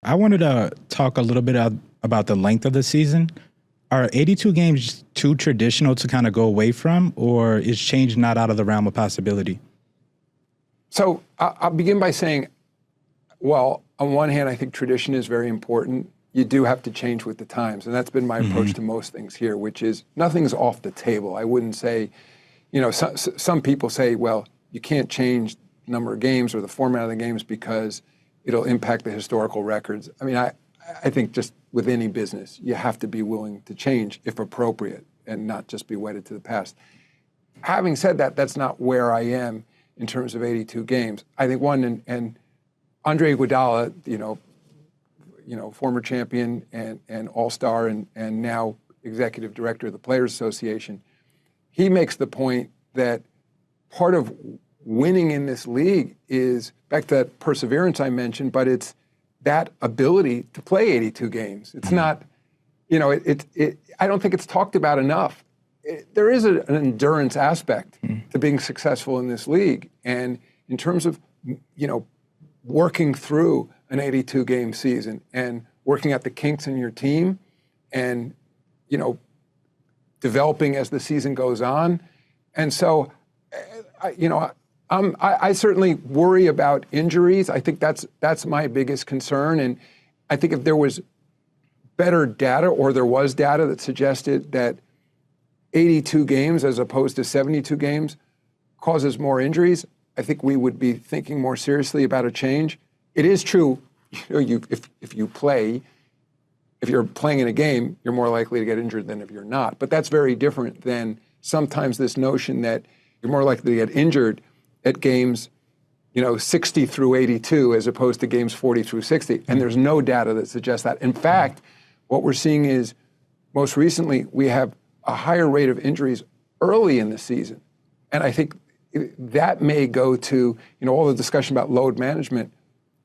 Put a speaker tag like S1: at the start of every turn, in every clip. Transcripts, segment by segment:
S1: I wanted to talk a little bit about the length of the season. Are 82 games too traditional to kind of go away from, or is change not out of the realm of possibility?
S2: So I'll begin by saying, well, on one hand, I think tradition is very important. You do have to change with the times, and that's been my approach to most things here, which is nothing's off the table. I wouldn't say, some people say, well, you can't change the number of games or the format of the games because it'll impact the historical records. I mean, I think just with any business, you have to be willing to change if appropriate and not just be wedded to the past. Having said that, that's not where I am in terms of 82 games. I think and Andre Iguodala, former champion and all-star and now executive director of the Players Association, he makes the point that part of winning in this league is back to that perseverance I mentioned, but it's that ability to play 82 games. It's not, I don't think it's talked about enough. There is an endurance aspect to being successful in this league. And in terms of, working through an 82-game season and working at the kinks in your team and, developing as the season goes on. And so, I certainly worry about injuries. I think that's my biggest concern. And I think if there was better data, or there was data that suggested that 82 games as opposed to 72 games causes more injuries, I think we would be thinking more seriously about a change. It is true, if you're playing in a game, you're more likely to get injured than if you're not. But that's very different than sometimes this notion that you're more likely to get injured at games, 60 through 82 as opposed to games 40 through 60. And there's no data that suggests that. In fact, what we're seeing is most recently we have a higher rate of injuries early in the season. And I think that may go to, all the discussion about load management.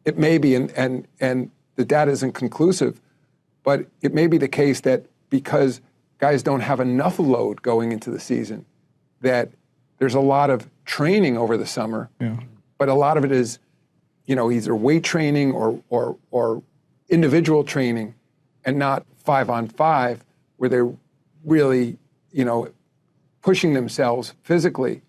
S2: It may be, and the data isn't conclusive, but it may be the case that because guys don't have enough load going into the season, that there's a lot of training over the summer, but a lot of it is, either weight training or individual training, and not 5-on-5, where they're really, pushing themselves physically.